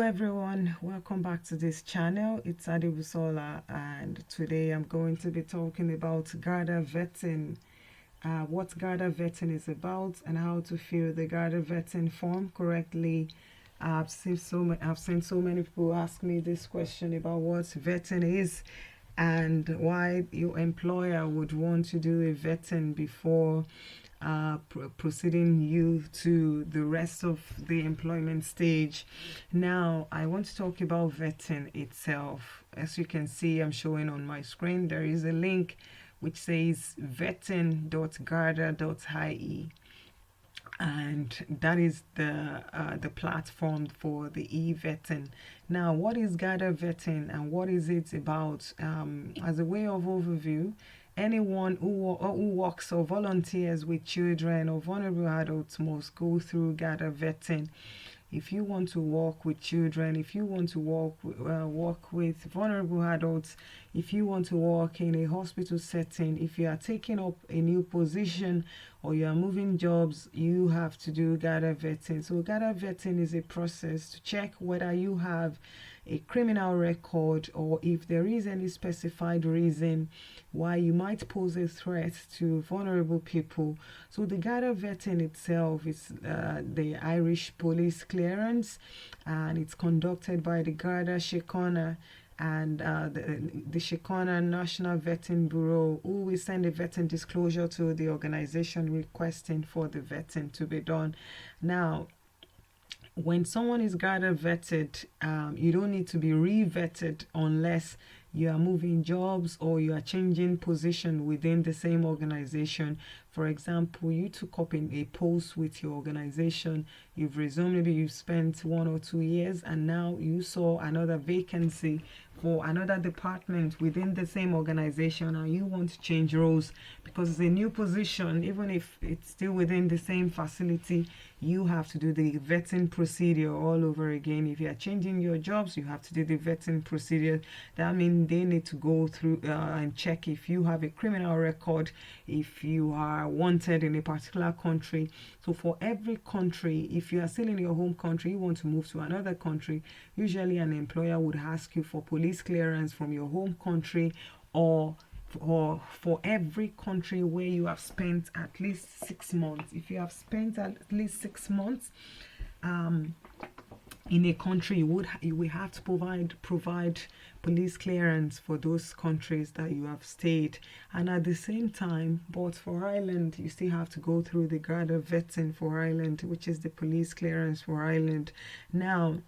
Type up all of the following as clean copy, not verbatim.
Everyone, welcome back to this channel. It's Adebusola, and today I'm going to be talking about Garda vetting, what Garda vetting is about, and how to fill the Garda vetting form correctly. I've seen so many people ask me this question about what vetting is and why your employer would want to do a vetting before proceeding you to the rest of the employment stage. Now, I want to talk about vetting itself. As you can see, I'm showing on my screen, there is a link which says vetting.garda.ie, and that is the platform for the e-vetting. Now, what is Garda vetting and what is it about? As a way of overview, anyone who works or volunteers with children or vulnerable adults must go through Garda vetting. If you want to work with children, if you want to work with vulnerable adults, if you want to work in a hospital setting, if you are taking up a new position or you are moving jobs, you have to do Garda vetting. So Garda vetting is a process to check whether you have a criminal record or if there is any specified reason why you might pose a threat to vulnerable people. So the Garda vetting itself is the Irish police clearance, and it's conducted by the Garda Síochána and the Síochána National Vetting Bureau, who will send a vetting disclosure to the organization requesting for the vetting to be done. Now, when someone is Garda vetted, you don't need to be re-vetted unless you are moving jobs or you are changing position within the same organization. For example, you took up in a post with your organization, you've resumed, maybe you've spent 1 or 2 years, and now you saw another vacancy for another department within the same organization, and you want to change roles because it's a new position. Even if it's still within the same facility, you have to do the vetting procedure all over again. If you are changing your jobs, you have to do the vetting procedure. That means they need to go through and check if you have a criminal record, if you are wanted in a particular country. So for every country, if you are still in your home country, you want to move to another country, usually an employer would ask you for police clearance from your home country, or for every country where you have spent at least 6 months. If you have spent at least 6 months in a country, you will have to provide police clearance for those countries that you have stayed. And at the same time, but for Ireland, you still have to go through the Garda vetting for Ireland, which is the police clearance for Ireland. Now,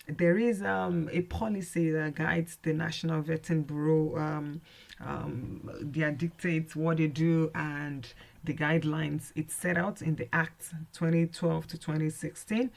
there is a policy that guides the National Vetting Bureau, their dictates what they do, and the guidelines. It's set out in the Act 2012 to 2016,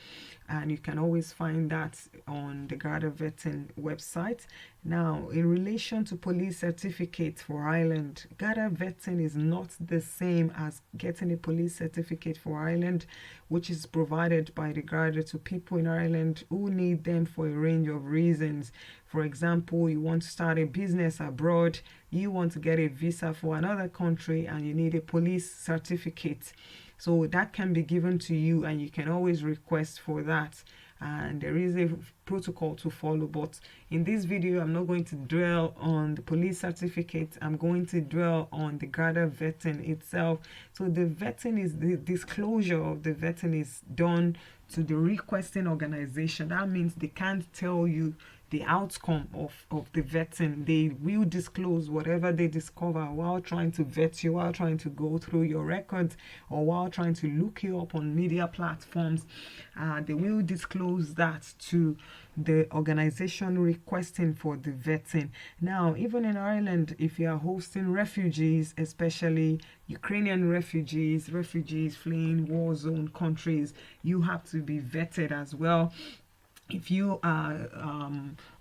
and you can always find that on the Garda vetting website. Now, in relation to police certificate for Ireland, Garda vetting is not the same as getting a police certificate for Ireland, which is provided by the Garda to people in Ireland who need them for a range of reasons. For example, you want to start a business abroad, you want to get a visa for another country, and you need a police certificate. So that can be given to you, and you can always request for that. And there is a protocol to follow, but in this video I'm not going to dwell on the police certificate. I'm going to dwell on the Garda vetting itself. So the vetting is, the disclosure of the vetting is done to the requesting organization. That means they can't tell you the outcome of the vetting. They will disclose whatever they discover while trying to vet you, while trying to go through your records, or while trying to look you up on media platforms. They will disclose that to the organization requesting for the vetting. Now, even in Ireland, if you are hosting refugees, especially Ukrainian refugees fleeing war zone countries, you have to be vetted as well. If you are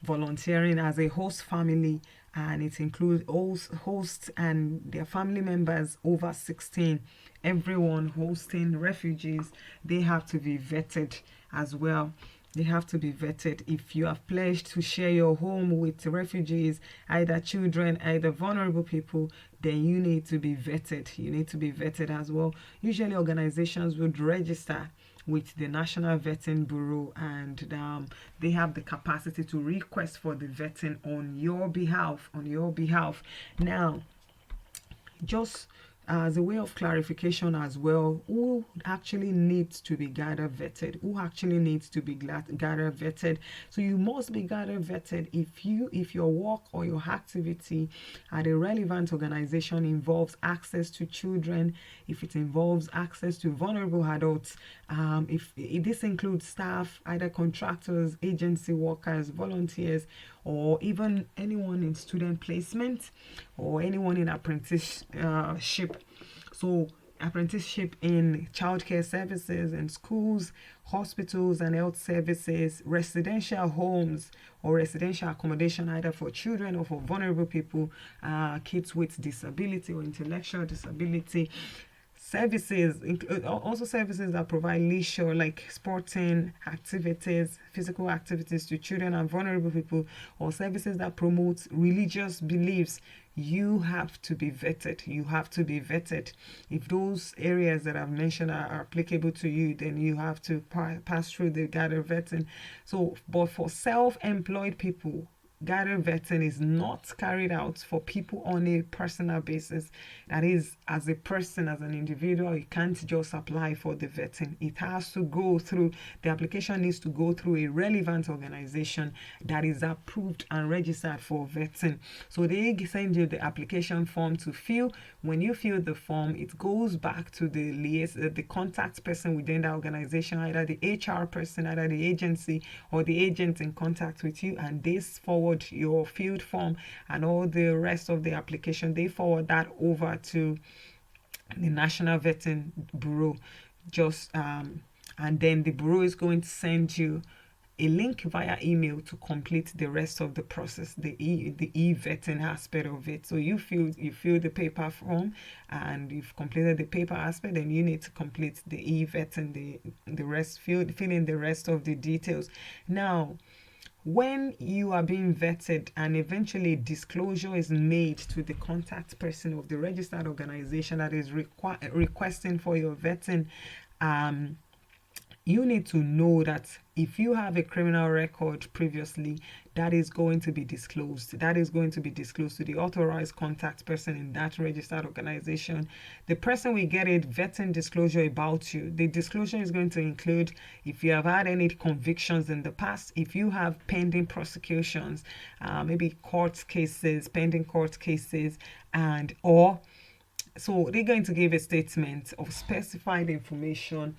volunteering as a host family, and it includes hosts and their family members over 16, everyone hosting refugees, they have to be vetted as well. They have to be vetted. If you have pledged to share your home with refugees, either children, either vulnerable people, then you need to be vetted. You need to be vetted as well. Usually, organizations would register with the National Vetting Bureau, and they have the capacity to request for the vetting on your behalf. On your behalf. Now, just as a way of clarification as well, who actually needs to be Garda vetted? Who actually needs to be Garda vetted? So you must be Garda vetted if your work or your activity at a relevant organization involves access to children, if it involves access to vulnerable adults, if this includes staff, either contractors, agency workers, volunteers, or even anyone in student placement or anyone in apprenticeship. So apprenticeship in childcare services and schools, hospitals and health services, residential homes or residential accommodation either for children or for vulnerable people, kids with disability or intellectual disability. Services, also services that provide leisure like sporting activities, physical activities to children and vulnerable people, or services that promote religious beliefs. You have to be vetted. You have to be vetted. If those areas that I've mentioned are applicable to you, then you have to pass through the Garda vetting. So, but for self-employed people, Garda vetting is not carried out for people on a personal basis. That is, as a person, as an individual, you can't just apply for the vetting. It has to go through, the application needs to go through a relevant organization that is approved and registered for vetting. So they send you the application form to fill. When you fill the form, it goes back to the contact person within the organization, either the HR person, either the agency, or the agent in contact with you, and they forward your filled form and all the rest of the application. They forward that over to the National Vetting Bureau. And then the bureau is going to send you a link via email to complete the rest of the process, the e-vetting aspect of it. So you fill the paper form and you've completed the paper aspect, then you need to complete the e-vetting, the rest, fill in the rest of the details. Now, when you are being vetted and eventually disclosure is made to the contact person of the registered organization that is requesting for your vetting, you need to know that if you have a criminal record previously, that is going to be disclosed. That is going to be disclosed to the authorized contact person in that registered organization. The person will get a vetting disclosure about you. The disclosure is going to include if you have had any convictions in the past, if you have pending prosecutions, maybe pending court cases, and or so they're going to give a statement of specified information,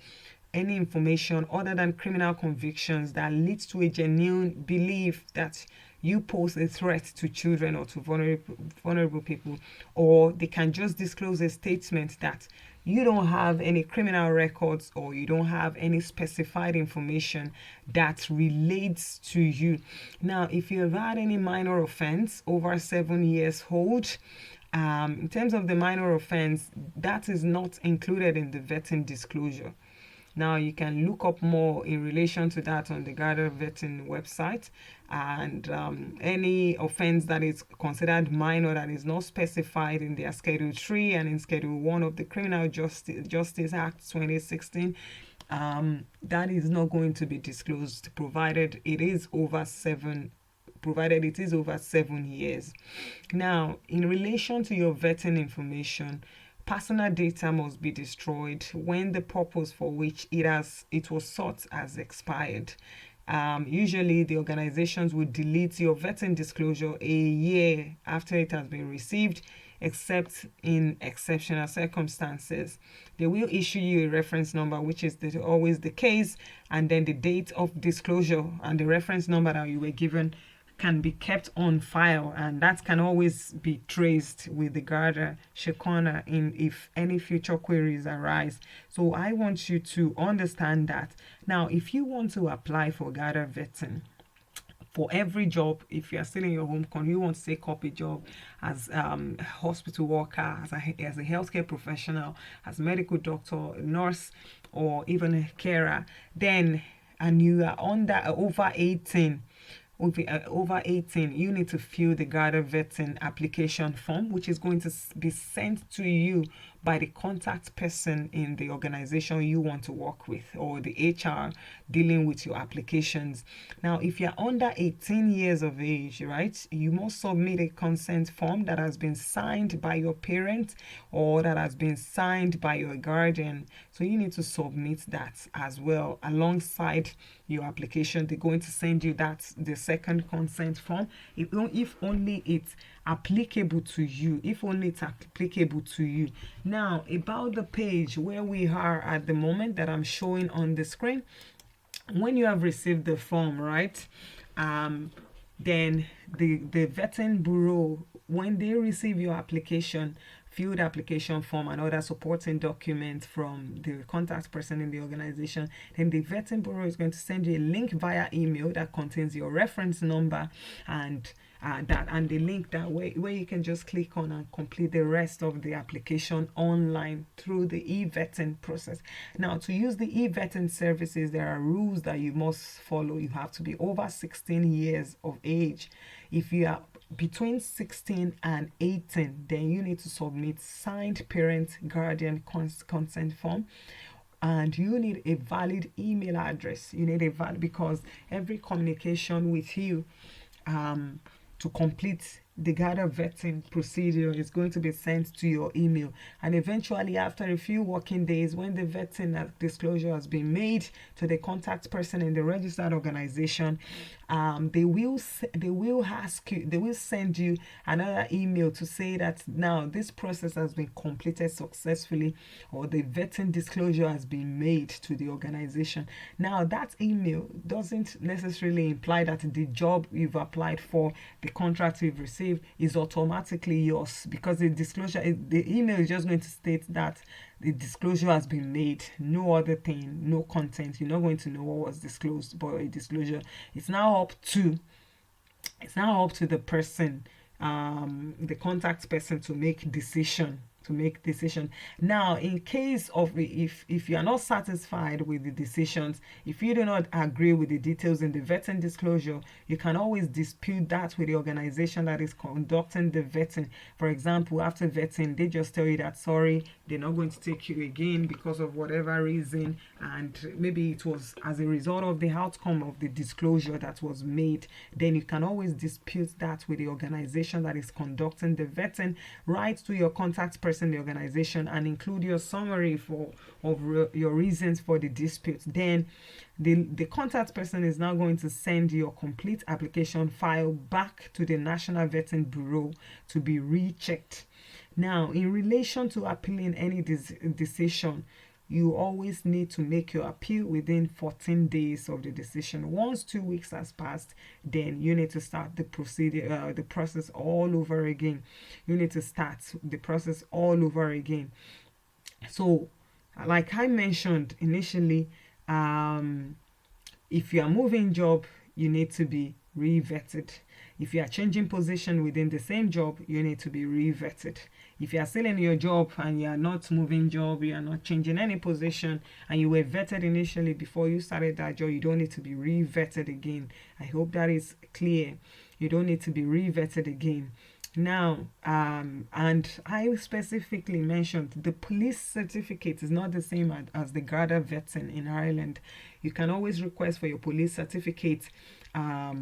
any information other than criminal convictions that leads to a genuine belief that you pose a threat to children or to vulnerable people, or they can just disclose a statement that you don't have any criminal records or you don't have any specified information that relates to you. Now, if you have had any minor offense over 7 years old, in terms of the minor offense, that is not included in the vetting disclosure. Now, you can look up more in relation to that on the Garda vetting website, and any offense that is considered minor that is not specified in their Schedule 3 and in Schedule 1 of the Criminal Justice Act 2016, that is not going to be disclosed provided it is over 7 years. Now, in relation to your vetting information, personal data must be destroyed when the purpose for which it was sought has expired. Usually, the organizations would delete your vetting disclosure a year after it has been received, except in exceptional circumstances. They will issue you a reference number, which is always the case, and then the date of disclosure and the reference number that you were given can be kept on file, and that can always be traced with the Garda Shekona if any future queries arise. So I want you to understand that. Now, if you want to apply for Garda vetting for every job, if you are still in your home country, you want to take up a job as a hospital worker, as a healthcare professional, as a medical doctor, nurse, or even a carer, then and you are under over 18, over 18, you need to fill the Garda vetting application form, which is going to be sent to you by the contact person in the organization you want to work with, or the HR dealing with your applications. Now, if you're under 18 years of age, right, you must submit a consent form that has been signed by your parent or that has been signed by your guardian. So you need to submit that as well alongside your application. They're going to send you the second consent form, if only it's applicable to you, Now, about the page where we are at the moment that I'm showing on the screen, when you have received the form, right, then the vetting bureau, when they receive your application, filled application form and other supporting documents from the contact person in the organization, then the vetting bureau is going to send you a link via email that contains your reference number and the link that where you can just click on and complete the rest of the application online through the e-vetting process. Now, to use the e-vetting services, there are rules that you must follow. You have to be over 16 years of age. If you are between 16 and 18, then you need to submit signed parent guardian consent form, and you need a valid email address. You need a valid, because every communication with you to complete the Garda vetting procedure is going to be sent to your email, and eventually after a few working days, when the vetting disclosure has been made to the contact person in the registered organization, they will send you another email to say that now this process has been completed successfully, or the vetting disclosure has been made to the organization. Now, that email doesn't necessarily imply that the job you've applied for, the contract you've received, is automatically yours, because the email is just going to state that the disclosure has been made, no other thing, no content. You're not going to know what was disclosed, but a disclosure. It's now up to the person, the contact person, to make decision. Now, in case of if you are not satisfied with the decisions, if you do not agree with the details in the vetting disclosure, you can always dispute that with the organization that is conducting the vetting. For example, after vetting, they just tell you that sorry, they're not going to take you again because of whatever reason, and maybe it was as a result of the outcome of the disclosure that was made. Then you can always dispute that with the organization that is conducting the vetting. Write to your contact person in the organization and include your summary of your reasons for the dispute. Then the contact person is now going to send your complete application file back to the National Vetting Bureau to be rechecked. Now, in relation to appealing any decision, you always need to make your appeal within 14 days of the decision. Once 2 weeks has passed, then you need to start the process all over again. So, like I mentioned initially, if you are moving job, you need to be re-vetted. If you are changing position within the same job, you need to be re-vetted. If you are still in your job and you are not moving job, you are not changing any position, and you were vetted initially before you started that job, you don't need to be re-vetted again. I hope that is clear. You don't need to be re-vetted again. Now, and I specifically mentioned the police certificate is not the same as the Garda vetting in Ireland. You can always request for your police certificate, a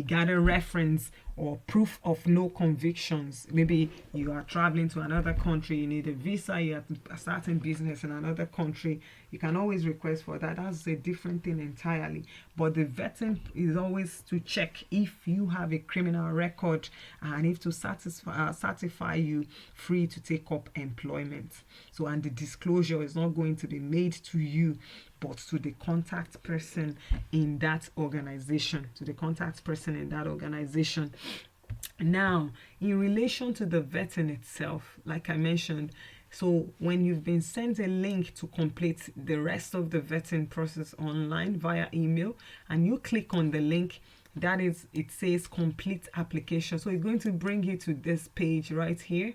Garda reference, or proof of no convictions. Maybe you are traveling to another country, you need a visa, you are starting business in another country. You can always request for that. That's a different thing entirely. But the vetting is always to check if you have a criminal record and if to certify you free to take up employment. So, and the disclosure is not going to be made to you, but to the contact person in that organization, Now, in relation to the vetting itself, like I mentioned, so when you've been sent a link to complete the rest of the vetting process online via email, and you click on the link, it says complete application. So it's going to bring you to this page right here.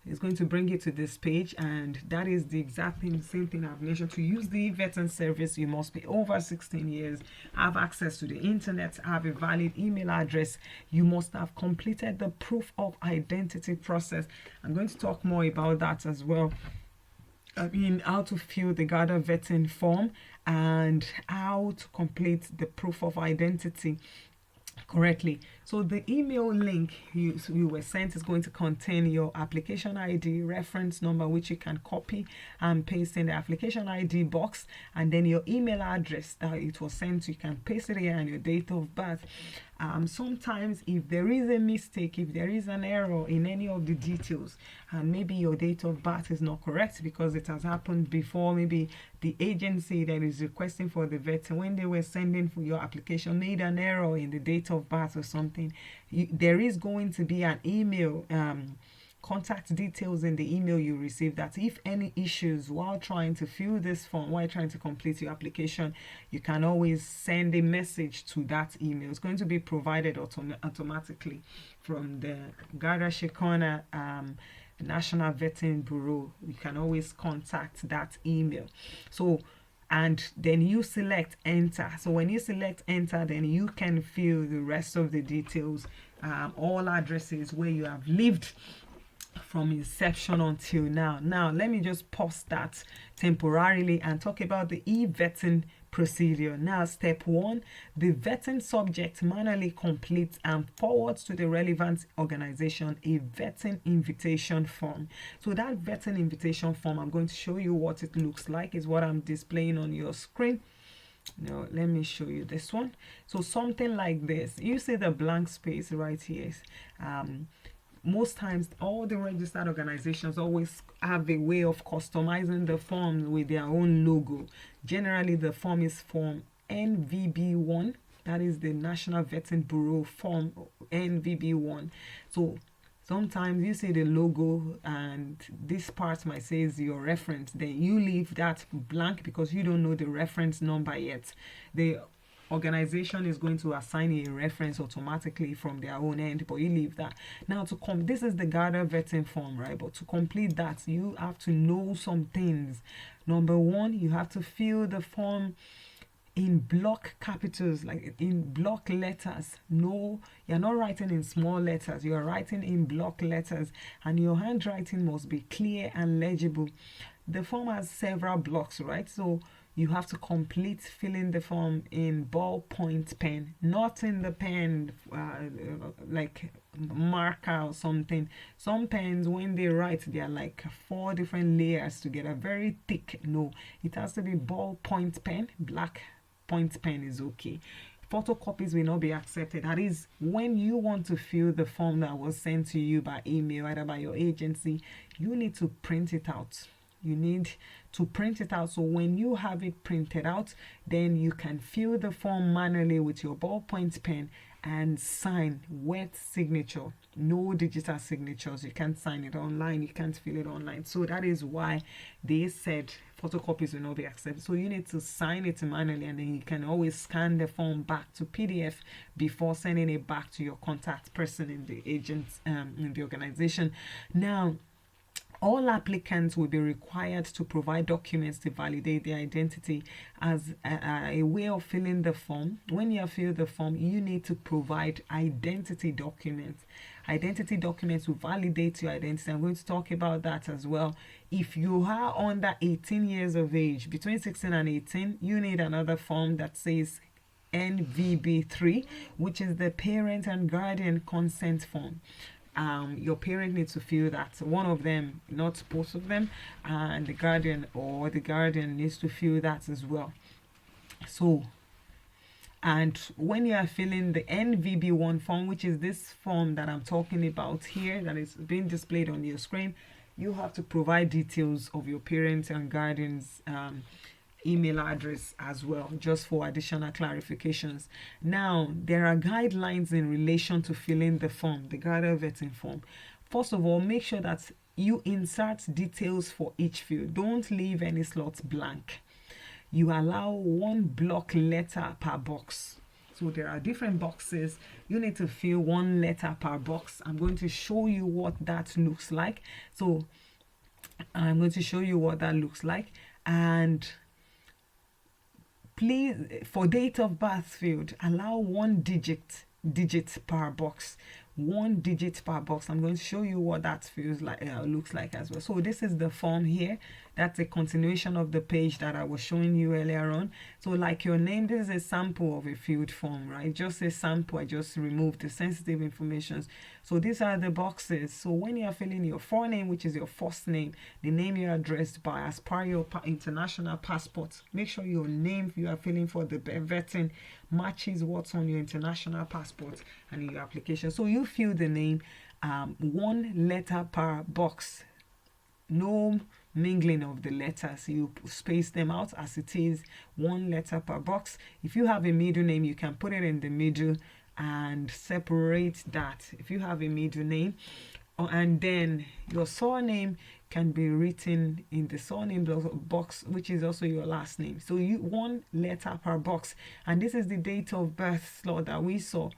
It's going to bring you to this page, and that is the exact same thing I've mentioned. To use the vetting service, you must be over 16 years, have access to the internet, have a valid email address. You must have completed the proof of identity process. I'm going to talk more about that as well. I mean, how to fill the Garda vetting form and how to complete the proof of identity correctly. So the email link you were sent is going to contain your application ID, reference number, which you can copy and paste in the application ID box, and then your email address that it was sent to. You can paste it here, and your date of birth. Sometimes if there is a mistake, if there is an error in any of the details, and maybe your date of birth is not correct because it has happened before, maybe the agency that is requesting for the vet, when they were sending for your application, made an error in the date of birth or something, there is going to be an email contact details in the email you receive, that if any issues while trying to fill this form, while trying to complete your application, you can always send a message to that email. It's going to be provided automatically from the Garda Shekona National Vetting Bureau. You can always contact that email. So, and then you select enter. So when you select enter, then you can fill the rest of the details, all addresses where you have lived from inception until now. Now, let me just pause that temporarily and talk about the e-vetting procedure. Now, step 1, the vetting subject manually completes and forwards to the relevant organization a vetting invitation form. So that vetting invitation form, I'm going to show you what it looks like, is what I'm displaying on your screen. Now, let me show you this one. So something like this. You see the blank space right here. Most times all the registered organizations always have a way of customizing the form with their own logo. Generally, the form is form NVB1. That is the National Vetting Bureau form NVB1. So sometimes you see the logo and this part might say is your reference. Then you leave that blank because you don't know the reference number yet. The organization is going to assign a reference automatically from their own end, but you leave that. Now, this is the Garda vetting form, right? But to complete that, you have to know some things. Number 1, you have to fill the form in block capitals, like in block letters. No, you're not writing in small letters, you're writing in block letters, and your handwriting must be clear and legible. The form has several blocks, right? So you have to complete filling the form in ballpoint pen, not in the pen like marker or something. Some pens, when they write, they are like 4 different layers together, very thick. No, it has to be ballpoint pen. Black point pen is okay. Photocopies will not be accepted. That is, when you want to fill the form that was sent to you by email, either by your agency, you need to print it out. You need to print it out. So when you have it printed out, then you can fill the form manually with your ballpoint pen and sign wet signature. No digital signatures. You can't sign it online. You can't fill it online. So that is why they said photocopies will not be accepted. So you need to sign it manually, and then you can always scan the form back to PDF before sending it back to your contact person in the agents in the organization. Now, all applicants will be required to provide documents to validate their identity as a way of filling the form. When you fill the form, you need to provide identity documents. Identity documents will validate your identity. I'm going to talk about that as well. If you are under 18 years of age, between 16 and 18, you need another form that says NVB3, which is the Parent and Guardian Consent Form. Your parent needs to fill that, one of them, not both of them, and the guardian needs to fill that as well. So, and when you are filling the NVB1 form, which is this form that I'm talking about here, that is being displayed on your screen, you have to provide details of your parents and guardians email address as well, just for additional clarifications. Now, there are guidelines in relation to filling the form, the Garda vetting form. First of all, make sure that you insert details for each field. Don't leave any slots blank. You allow 1 block letter per box. So there are different boxes. You need to fill one letter per box. I'm going to show you what that looks like. So I'm going to show you what that looks like. And please, for date of birth field, allow one digit per box. One digit per box. I'm going to show you what that feels like, looks like as well. So this is the form here. That's a continuation of the page that I was showing you earlier on. So like your name, this is a sample of a field form, right? Just a sample. I just removed the sensitive information. So these are the boxes. So when you are filling your forename, which is your first name, the name you're addressed by as per your international passport, make sure your name you are filling for the vetting matches what's on your international passport and in your application. So you fill the name, one letter per box. No mingling of the letters. You space them out as it is, one letter per box. If you have a middle name, you can put it in the middle and separate that. If you have a middle name, and then your surname can be written in the surname box, which is also your last name. So you one letter per box, and this is the date of birth slot that we saw.